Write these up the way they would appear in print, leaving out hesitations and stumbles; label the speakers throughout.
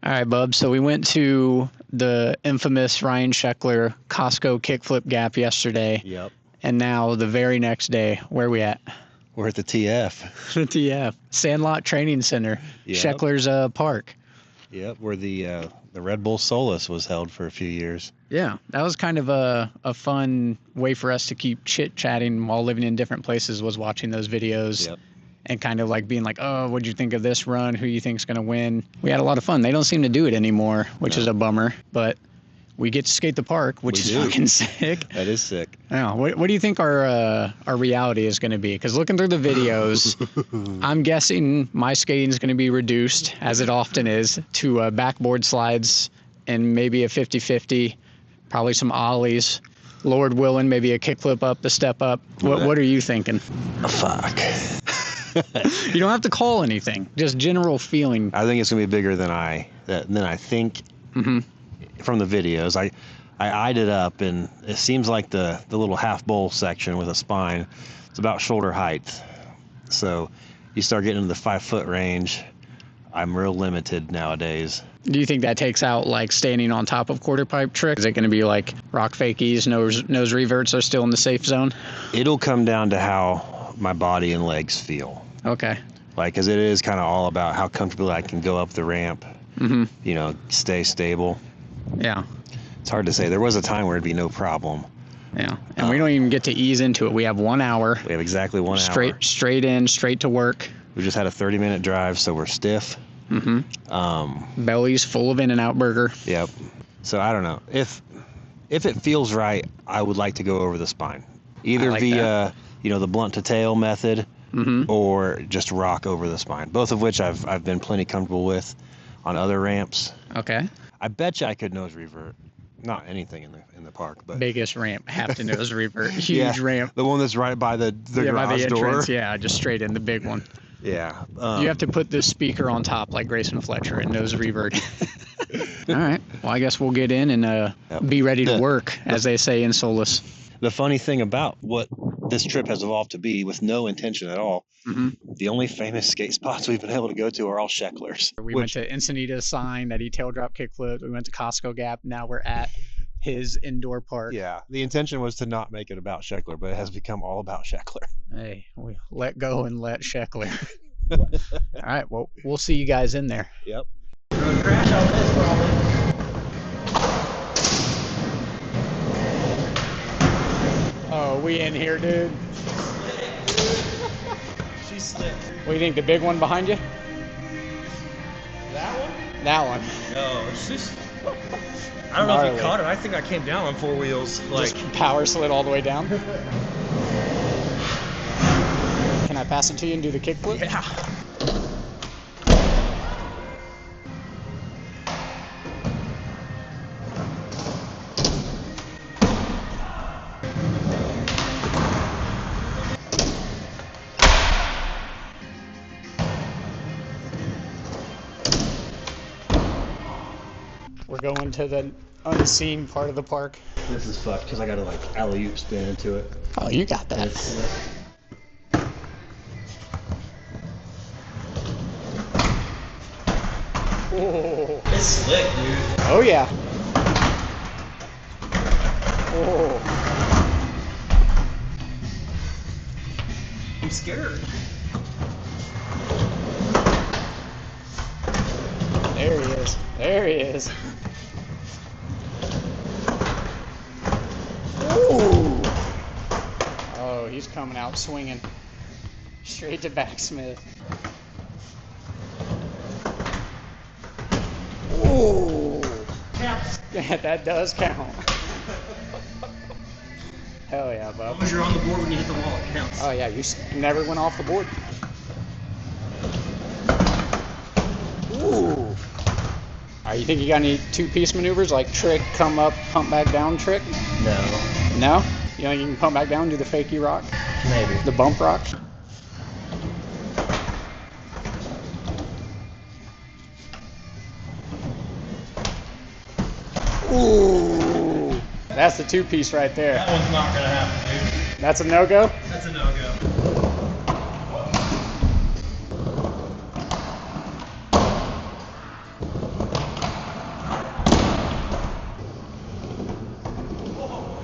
Speaker 1: All right, bub. So we went to the infamous Ryan Sheckler Costco kickflip gap yesterday.
Speaker 2: Yep.
Speaker 1: And now the very next day, where are we at?
Speaker 2: We're at the TF.
Speaker 1: The TF. Sandlot Training Center.
Speaker 2: Yep.
Speaker 1: Sheckler's park.
Speaker 2: Yep, where the Red Bull Solus was held for a few years.
Speaker 1: Yeah, that was kind of a fun way for us to keep chit-chatting while living in different places, was watching those videos.
Speaker 2: Yep.
Speaker 1: And kind of like being like, oh, what'd you think of this run? Who you think's going to win? We had a lot of fun. They don't seem to do it anymore, which is a bummer. But we get to skate the park, which is fucking sick.
Speaker 2: That is sick.
Speaker 1: Yeah. What do you think our reality is going to be? Because looking through the videos, I'm guessing my skating is going to be reduced, as it often is, to backboard slides and maybe a 50-50, probably some ollies. Lord willing, maybe a kickflip up, the step up. What are you thinking?
Speaker 2: Fuck.
Speaker 1: You don't have to call anything, just general feeling.
Speaker 2: I think it's gonna be bigger than I think.
Speaker 1: Mm-hmm.
Speaker 2: From the videos. I eyed it up, and it seems like the little half bowl section with a spine, it's about shoulder height. So you start getting into the 5 foot range. I'm real limited nowadays.
Speaker 1: Do you think that takes out like standing on top of quarter pipe trick? Is it going to be like rock fakies, nose reverts are still in the safe zone?
Speaker 2: It'll come down to how my body and legs feel.
Speaker 1: Okay.
Speaker 2: Like, because it is kind of all about how comfortably I can go up the ramp, stay stable.
Speaker 1: Yeah.
Speaker 2: It's hard to say. There was a time where it'd be no problem.
Speaker 1: Yeah. And we don't even get to ease into it. We have 1 hour.
Speaker 2: We have exactly 1 hour.
Speaker 1: Straight in, straight to work.
Speaker 2: We just had a 30-minute drive, so we're stiff.
Speaker 1: Mm-hmm. Belly's full of In-N-Out burger.
Speaker 2: Yep. So I don't know. If it feels right, I would like to go over the spine. Either via, the blunt to tail method, or just rock over the spine. Both of which I've been plenty comfortable with on other ramps.
Speaker 1: Okay.
Speaker 2: I bet you I could nose revert. Not anything in the park, but
Speaker 1: biggest ramp, have to nose revert. Huge ramp.
Speaker 2: The one that's right by the garage
Speaker 1: by the
Speaker 2: door.
Speaker 1: Entrance, yeah, just straight in, the big one.
Speaker 2: Yeah.
Speaker 1: You have to put the speaker on top like Grayson Fletcher and nose revert. All right. Well, I guess we'll get in and be ready to work, as they say in Solus.
Speaker 2: The funny thing about what this trip has evolved to be, with no intention at all, the only famous skate spots we've been able to go to are all Shecklers.
Speaker 1: We went to Encinita's sign that he tail drop kickflip. We went to Costco Gap. Now we're at his indoor park.
Speaker 2: Yeah. The intention was to not make it about Sheckler, but it has become all about Sheckler.
Speaker 1: Hey, we let go and let Sheckler. All right. Well, we'll see you guys in there.
Speaker 2: Yep.
Speaker 3: Crash on this probably.
Speaker 1: Oh, we in here, dude.
Speaker 3: She's slick.
Speaker 1: What do you think, the big one behind you?
Speaker 3: That one?
Speaker 1: That one.
Speaker 3: No, it's just... I don't know if you caught it. I think I came down on 4 wheels.
Speaker 1: Just power slid all the way down? Can I pass it to you and do the kickflip?
Speaker 3: Yeah.
Speaker 1: We're going to the unseen part of the park.
Speaker 2: This is fucked because I got to alley-oop spin into it.
Speaker 1: Oh, you got that. Oh.
Speaker 3: It's slick, dude.
Speaker 1: Oh, yeah. Oh.
Speaker 3: I'm scared.
Speaker 1: There he is. There he is. Ooh. Oh, he's coming out swinging. Straight to backsmith. Ooh.
Speaker 3: Counts.
Speaker 1: Yeah, that does count. Hell yeah,
Speaker 3: As
Speaker 1: bub.
Speaker 3: long as you're on the board when you hit the wall, it counts.
Speaker 1: Oh yeah, you never went off the board. Ooh. Alright, you think you got any two-piece maneuvers like trick, come up, pump back down trick?
Speaker 3: No.
Speaker 1: No? You think you can pump back down and do the fakie rock?
Speaker 3: Maybe.
Speaker 1: The bump rock? Ooh. That's the two-piece right there.
Speaker 3: That one's not going to happen, dude.
Speaker 1: That's a no-go?
Speaker 3: That's a no-go.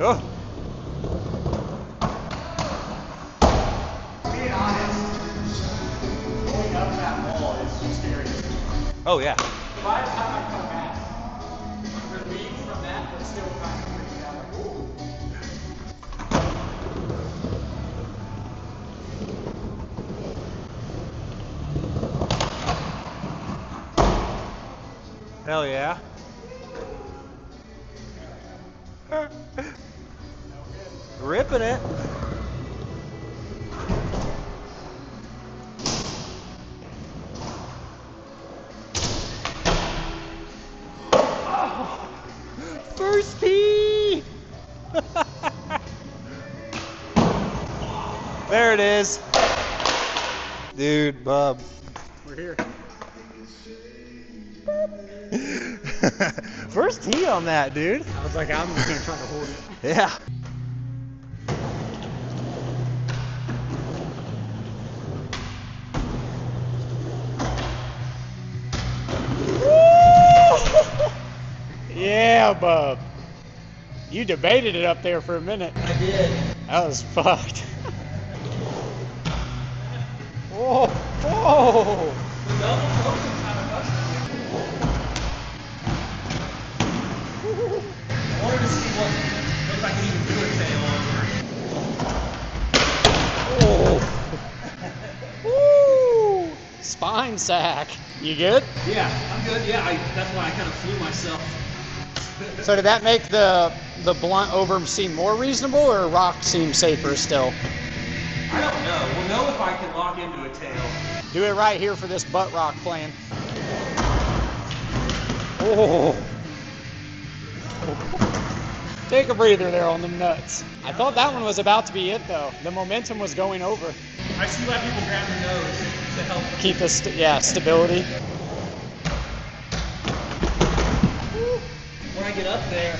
Speaker 2: Oh.
Speaker 1: Being honest, going up that wall is scary.
Speaker 2: Oh yeah.
Speaker 1: By the time I come back, relieved from that, but still kind of freaked out. Like, ooh.
Speaker 2: Hell yeah. Ripping it. Oh, first tee. There it is. Dude, Bub.
Speaker 1: We're here.
Speaker 2: First tee on that, dude.
Speaker 1: I was like, I'm just gonna try to hold it.
Speaker 2: Yeah.
Speaker 1: Yeah, Bub. You debated it up there for a minute.
Speaker 3: I did.
Speaker 1: That was fucked. Whoa, whoa.
Speaker 3: I wanted to see if I could even do a tail over.
Speaker 1: Woo! Spine sack. You good?
Speaker 3: Yeah, I'm good. Yeah, that's why I kind of flew myself.
Speaker 1: So did that make the blunt over seem more reasonable, or rock seem safer still?
Speaker 3: I don't know. We'll know if I can lock into a tail.
Speaker 1: Do it right here for this butt rock plan. Oh. Take a breather there on them nuts. I thought that one was about to be it though. The momentum was going over.
Speaker 3: I see why people grab their nose to help
Speaker 1: Keep the stability.
Speaker 3: When I get up there,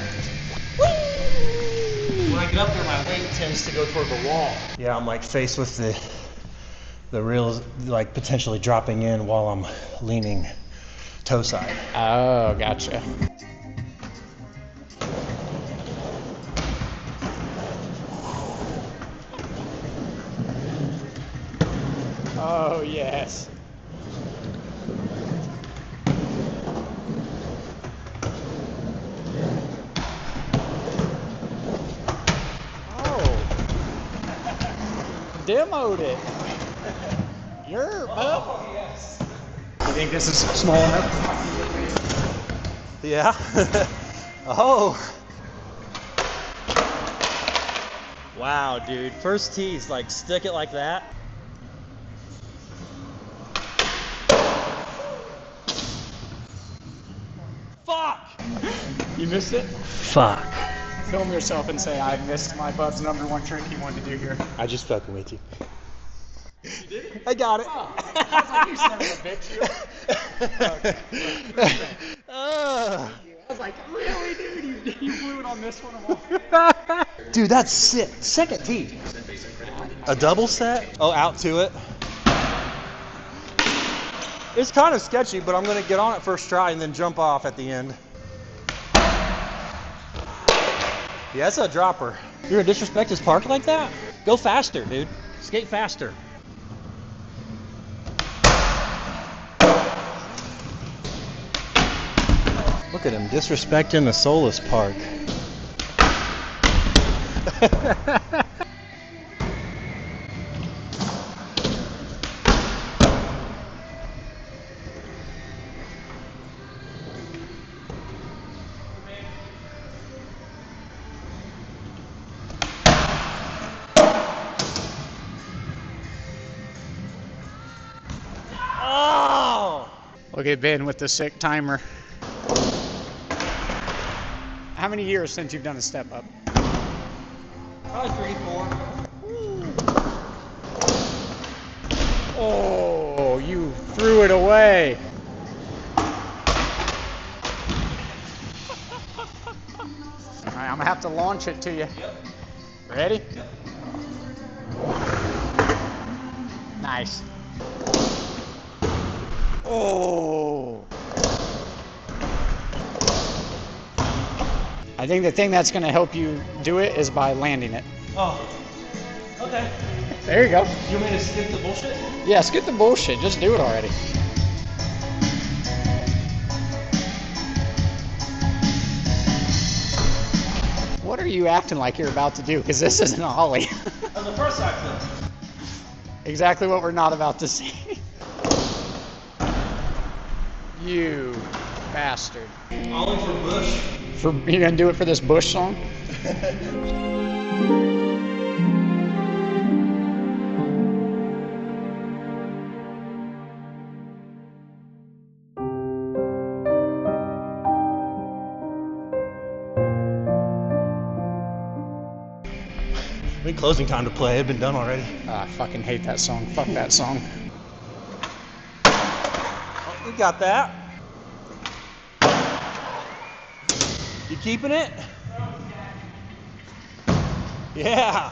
Speaker 3: my weight tends to go toward the wall. Yeah, I'm like faced with the rails like potentially dropping in while I'm leaning toe side.
Speaker 1: Oh, gotcha. Oh, yes. Demoed it. You're Bub.
Speaker 3: Oh, yes.
Speaker 1: You think this is small enough?
Speaker 2: Yeah. Oh.
Speaker 3: Wow, dude. First tee's like stick it like that. Fuck!
Speaker 1: You missed it?
Speaker 3: Fuck.
Speaker 1: Film yourself and say, I missed my Bub's #1 trick he wanted to do here.
Speaker 3: I just fucking with you.
Speaker 1: You did it?
Speaker 2: I got it.
Speaker 1: Oh, I was like, you son of a bitch. I was like, really, dude? You blew it on this one of all.
Speaker 2: Dude, that's sick. Second tee. A double set? Oh, out to it. It's kind of sketchy, but I'm going to get on it first try and then jump off at the end. Yeah, it's a dropper.
Speaker 3: You're gonna disrespect this park like that? Go faster, dude. Skate faster.
Speaker 2: Look at him disrespecting the Solus Park.
Speaker 1: Look at Ben with the sick timer. How many years since you've done a step up?
Speaker 3: Probably 3, 4.
Speaker 1: Oh, you threw it away. All right, I'm gonna have to launch it to you.
Speaker 3: Yep.
Speaker 1: Ready?
Speaker 3: Yep.
Speaker 1: Nice. Oh. I think the thing that's going to help you do it is by landing it.
Speaker 3: Oh, okay.
Speaker 1: There you go.
Speaker 3: You want me to skip the bullshit?
Speaker 1: Yeah, skip the bullshit. Just do it already. What are you acting like you're about to do? Because this isn't a ollie.
Speaker 3: On the first side flip.
Speaker 1: Exactly what we're not about to see. You bastard.
Speaker 3: Ollie for bush.
Speaker 1: You gonna do it for this Bush song?
Speaker 3: We closing time to play. It had been done already.
Speaker 1: I fucking hate that song. Fuck that song.
Speaker 3: Oh, we got that. You keeping it? Yeah.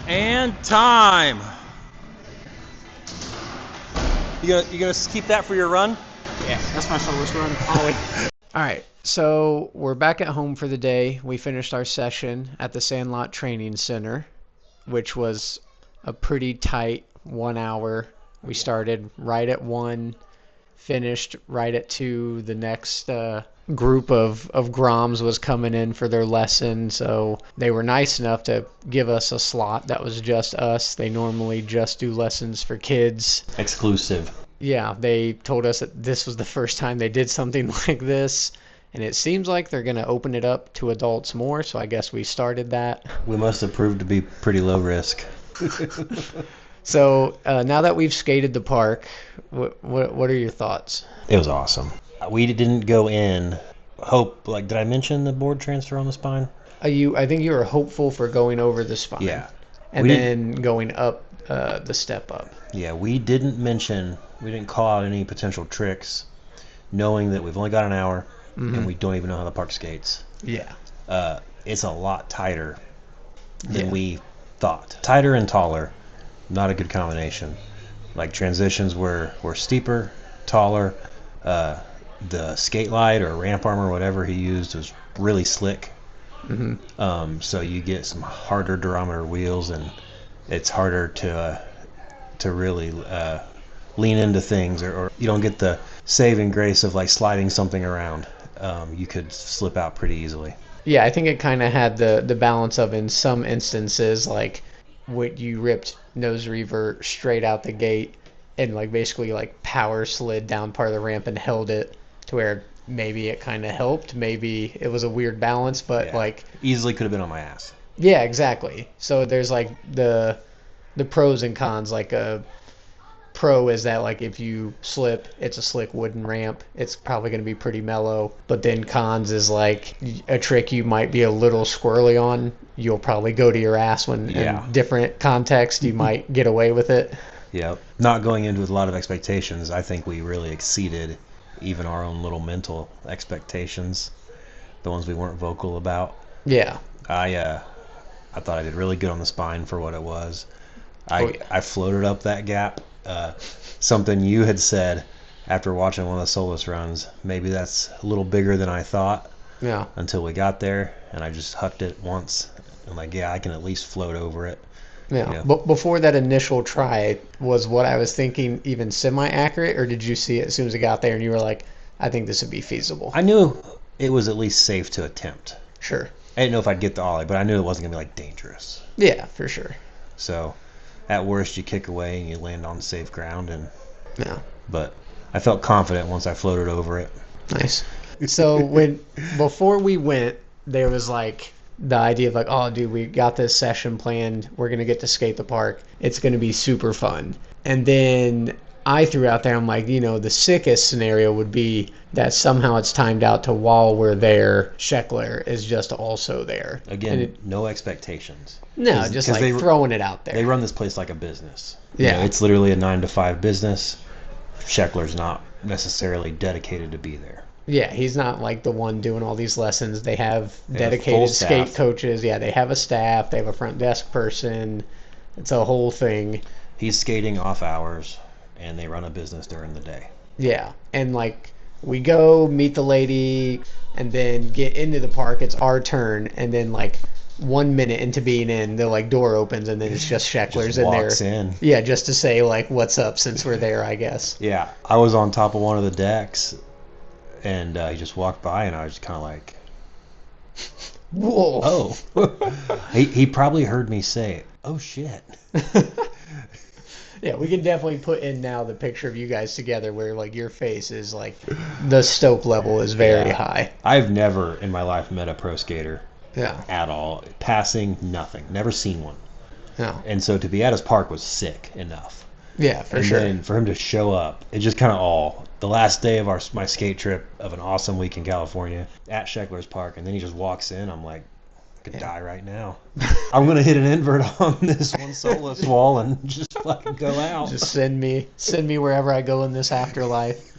Speaker 3: And time. You gonna keep that for your run?
Speaker 1: Yeah, that's my slowest run. Ollie. All right, so we're back at home for the day. We finished our session at the Sandlot Training Center, which was a pretty tight 1 hour. We started right at 1, finished right at 2. The next group of Groms was coming in for their lesson, so they were nice enough to give us a slot that was just us. They normally just do lessons for kids.
Speaker 2: Exclusive.
Speaker 1: Yeah, they told us that this was the first time they did something like this, and it seems like they're going to open it up to adults more, so I guess we started that.
Speaker 2: We must have proved to be pretty low risk.
Speaker 1: So now that we've skated the park, what are your thoughts?
Speaker 2: It was awesome. We didn't go in did I mention the board transfer on the spine?
Speaker 1: I think you were hopeful for going over the spine.
Speaker 2: Yeah.
Speaker 1: And then going up the step up.
Speaker 2: Yeah, we didn't call out any potential tricks, knowing that we've only got an hour and we don't even know how the park skates.
Speaker 1: Yeah.
Speaker 2: It's a lot tighter than we thought. Tighter and taller, not a good combination. Like transitions were steeper, taller. The skate light or ramp arm or whatever he used was really slick. So you get some harder durometer wheels, and it's harder to really lean into things, or you don't get the saving grace of like sliding something around. You could slip out pretty easily.
Speaker 1: Yeah, I think it kind of had the balance of, in some instances, like what you ripped nose revert straight out the gate and like basically like power slid down part of the ramp and held it to where maybe it kind of helped, maybe it was a weird balance, but like
Speaker 2: easily could have been on my ass.
Speaker 1: Yeah, exactly. So there's like the pros and cons. Like a pro is that like if you slip, it's a slick wooden ramp, it's probably going to be pretty mellow. But then cons is like a trick you might be a little squirrely on, you'll probably go to your ass when in different contexts you might get away with it.
Speaker 2: Yeah, not going into with a lot of expectations. I think we really exceeded even our own little mental expectations, the ones we weren't vocal about.
Speaker 1: Yeah.
Speaker 2: I thought I did really good on the spine for what it was. I floated up that gap. Something you had said after watching one of the Solus runs, maybe that's a little bigger than I thought.
Speaker 1: Yeah.
Speaker 2: Until we got there, and I just hucked it once. I'm like, yeah, I can at least float over it.
Speaker 1: Yeah.
Speaker 2: You know?
Speaker 1: But before that initial try, was what I was thinking even semi-accurate, or did you see it as soon as it got there and you were like, I think this would be feasible?
Speaker 2: I knew it was at least safe to attempt.
Speaker 1: Sure.
Speaker 2: I didn't know if I'd get the ollie, but I knew it wasn't going to be like dangerous.
Speaker 1: Yeah, for sure.
Speaker 2: So at worst, you kick away and you land on safe ground.
Speaker 1: Yeah.
Speaker 2: But I felt confident once I floated over it.
Speaker 1: Nice. So before we went, there was like the idea of like, oh, dude, we got this session planned. We're going to get to skate the park. It's going to be super fun. And then I threw out there, I'm like, the sickest scenario would be that somehow it's timed out to while we're there, Sheckler is just also there.
Speaker 2: Again, no expectations.
Speaker 1: No, just like throwing it out there.
Speaker 2: They run this place like a business.
Speaker 1: Yeah.
Speaker 2: It's literally a 9 to 5 business. Sheckler's not necessarily dedicated to be there.
Speaker 1: Yeah, he's not like the one doing all these lessons. They have
Speaker 2: They have full
Speaker 1: dedicated skate
Speaker 2: staff.
Speaker 1: coaches. Yeah, they have a staff. They have a front desk person. It's a whole thing.
Speaker 2: He's skating off hours, and they run a business during the day.
Speaker 1: Yeah, and like we go meet the lady and then get into the park. It's our turn, and then like 1 minute into being in, the like door opens and then it's just Sheckler's
Speaker 2: Just
Speaker 1: in there.
Speaker 2: walks in.
Speaker 1: Yeah, just to say like what's up since we're there, I guess.
Speaker 2: Yeah, I was on top of one of the decks, and he just walked by, and I was kind of like,
Speaker 1: Whoa.
Speaker 2: oh. he probably heard me say, oh shit.
Speaker 1: Yeah, we can definitely put in now the picture of you guys together where like your face is like the stoke level is very
Speaker 2: Yeah.
Speaker 1: high.
Speaker 2: I've never in my life met a pro skater
Speaker 1: Yeah.
Speaker 2: at all. Passing, nothing. Never seen one.
Speaker 1: Yeah.
Speaker 2: And so to be at his park was sick enough.
Speaker 1: Yeah, for
Speaker 2: And
Speaker 1: sure.
Speaker 2: then for him to show up, it just kind of all, the last day of my skate trip of an awesome week in California at Sheckler's Park, and then he just walks in, I'm like, I could die right now. I'm going to hit an invert on this one solace wall and just fucking go out.
Speaker 1: Just send me wherever I go in this afterlife.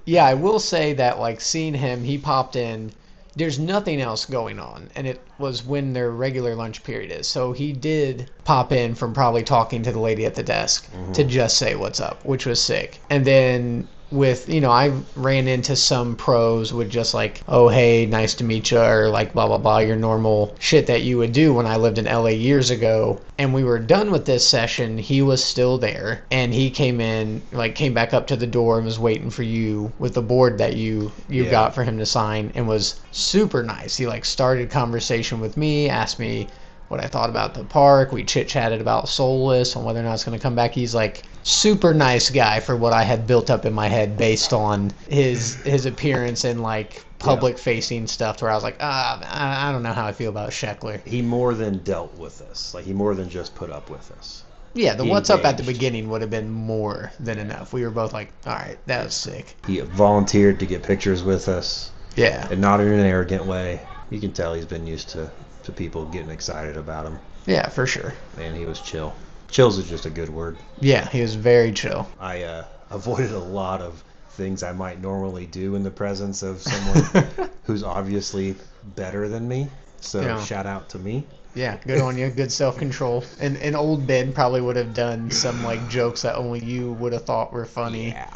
Speaker 1: Yeah, I will say that like seeing him, he popped in. There's nothing else going on, and it was when their regular lunch period is. So he did pop in from probably talking to the lady at the desk to just say what's up, which was sick. And then with, I ran into some pros with just like, oh, hey, nice to meet you, or like blah, blah, blah, your normal shit that you would do when I lived in LA years ago. And we were done with this session. He was still there, and he came in, like came back up to the door and was waiting for you with the board that you got for him to sign, and was super nice. He like started conversation with me, asked me what I thought about the park. We chit-chatted about Soulless and whether or not it's going to come back. He's like super nice guy for what I had built up in my head based on his appearance and like public facing stuff, where I was like, I don't know how I feel about Sheckler.
Speaker 2: He more than dealt with us. Like, he more than just put up with us.
Speaker 1: Yeah, the
Speaker 2: He
Speaker 1: what's up at the
Speaker 2: engaged.
Speaker 1: beginning would have been more than enough. We were both like, all right, that was sick.
Speaker 2: He volunteered to get pictures with us,
Speaker 1: Yeah.
Speaker 2: and not in an arrogant way. You can tell he's been used to people getting excited about him,
Speaker 1: Yeah, for sure.
Speaker 2: and he was chill. Chills is just a good word.
Speaker 1: Yeah, he was very chill.
Speaker 2: I avoided a lot of things I might normally do in the presence of someone who's obviously better than me. So
Speaker 1: Yeah.
Speaker 2: shout out to me.
Speaker 1: Yeah, good on you. Good self-control. And old Ben probably would have done some like jokes that only you would have thought were funny.
Speaker 2: Yeah.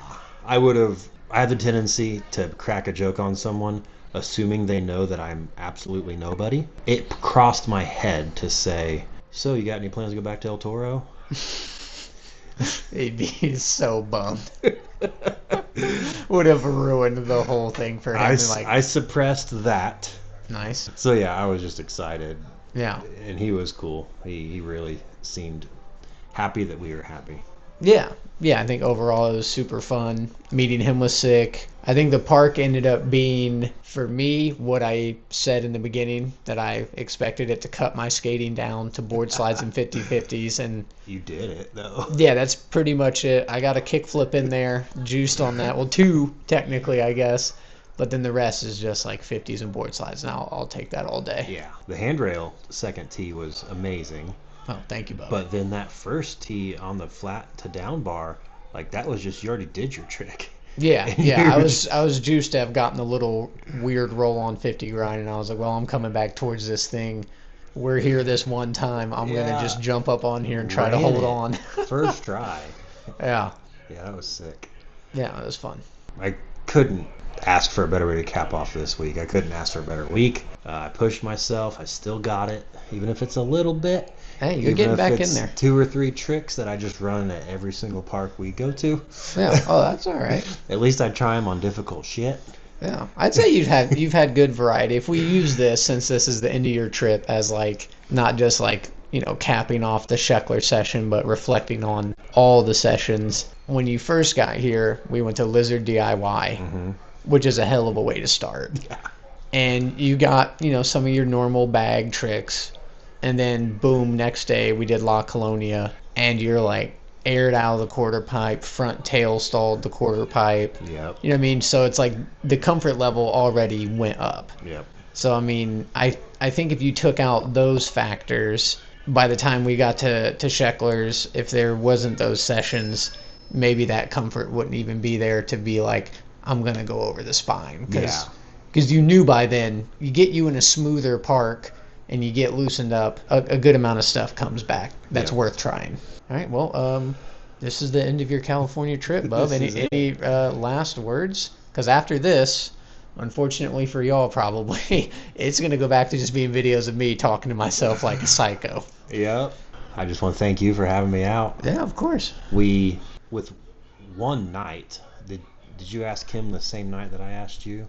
Speaker 2: I have the tendency to crack a joke on someone assuming they know that I'm absolutely nobody. It crossed my head to say, so you got any plans to go back to El Toro?
Speaker 1: He'd be so bummed. Would have ruined the whole thing for him.
Speaker 2: I suppressed that.
Speaker 1: Nice.
Speaker 2: So yeah, I was just excited.
Speaker 1: Yeah.
Speaker 2: And he was cool. He really seemed happy that we were happy.
Speaker 1: Yeah. Yeah, I think overall it was super fun. Meeting him was sick. I think the park ended up being, for me, what I said in the beginning, that I expected it to cut my skating down to board slides and 50-50s. And
Speaker 2: You did it, though.
Speaker 1: yeah, that's pretty much it. I got a kickflip in there, juiced on that. Well, 2, technically, I guess. But then the rest is just like 50s and board slides, and I'll take that all day.
Speaker 2: Yeah. The handrail second tee was amazing.
Speaker 1: Oh, thank you, Bubba.
Speaker 2: But then that first tee on the flat to down bar, like that was just, you already did your trick.
Speaker 1: Yeah, I was juiced to have gotten the little weird roll on 50 grind, and I was like, well, I'm coming back towards this thing. We're here this one time. I'm gonna just jump up on here and try to hold on.
Speaker 2: First try.
Speaker 1: Yeah,
Speaker 2: That was sick.
Speaker 1: yeah, it was fun.
Speaker 2: I couldn't ask for a better way to cap off this week. I couldn't ask for a better week. I pushed myself. I still got it, even if it's a little bit.
Speaker 1: Hey, you're
Speaker 2: Even
Speaker 1: getting
Speaker 2: if
Speaker 1: back in
Speaker 2: it's
Speaker 1: there.
Speaker 2: 2 or 3 tricks that I just run at every single park we go to.
Speaker 1: Yeah. Oh, that's all right.
Speaker 2: At least I try them on difficult shit.
Speaker 1: Yeah, I'd say you've had good variety. If we use this, since this is the end of your trip, as like not just like capping off the Sheckler session, but reflecting on all the sessions. When you first got here, we went to Lizard DIY, which is a hell of a way to start.
Speaker 2: Yeah.
Speaker 1: And you got some of your normal bag tricks, and then boom, next day we did La Colonia, and you're like aired out of the quarter pipe, front tail stalled the quarter pipe.
Speaker 2: Yep.
Speaker 1: You know what I mean? So it's like the comfort level already went up.
Speaker 2: Yep.
Speaker 1: So I mean, I think if you took out those factors, by the time we got to Sheckler's, if there wasn't those sessions, maybe that comfort wouldn't even be there to be like, I'm going to go over the spine.
Speaker 2: Yeah.
Speaker 1: Because you knew by then, you get you in a smoother park and you get loosened up, a good amount of stuff comes back that's worth trying. All right, well, this is the end of your California trip, Bub. Any last words? Because after this, unfortunately for y'all probably, it's going to go back to just being videos of me talking to myself like a psycho.
Speaker 2: Yep. I just want to thank you for having me out.
Speaker 1: Yeah, of course.
Speaker 2: With one night, did you ask him the same night that I asked you?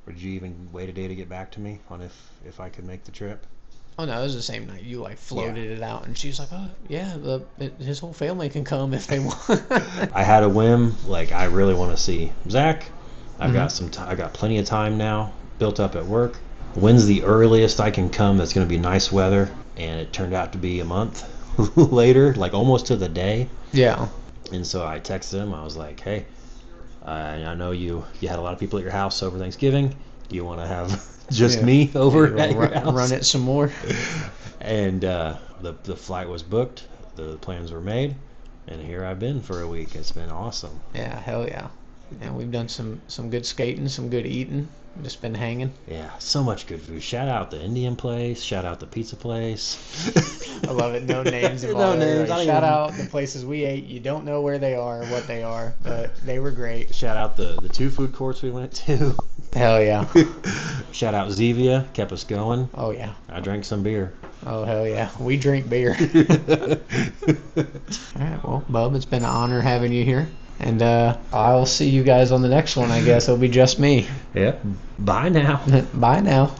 Speaker 2: Or did you even wait a day to get back to me on if I could make the trip?
Speaker 1: Oh, no, it was the same night. You, like, floated it out, and she was like, oh, yeah, his whole family can come if they want.
Speaker 2: I had a whim. Like, I really want to see Zach. I've got I got plenty of time now built up at work. When's the earliest I can come that's going to be nice weather? And it turned out to be a month later, like almost to the day.
Speaker 1: Yeah.
Speaker 2: And so I texted him. I was like, hey, I know you had a lot of people at your house over Thanksgiving. Do you want to have just me over at your house?
Speaker 1: Run it some more.
Speaker 2: And the flight was booked. The plans were made. And here I've been for a week. It's been awesome.
Speaker 1: Yeah, hell yeah. And we've done some good skating, some good eating. Just been hanging.
Speaker 2: Yeah, so much good food. Shout out the Indian place. Shout out the pizza place.
Speaker 1: I love it. No names involved. No names. Shout out the places we ate. You don't know where they are or what they are, but they were great.
Speaker 2: Shout out the 2 food courts we went to.
Speaker 1: Hell yeah.
Speaker 2: Shout out Zevia. Kept us going.
Speaker 1: Oh, yeah.
Speaker 2: I drank some beer.
Speaker 1: Oh, hell yeah. We drink beer. All right, well, Bub, it's been an honor having you here. And I'll see you guys on the next one, I guess. It'll be just me.
Speaker 2: Yep. Bye now.
Speaker 1: Bye now.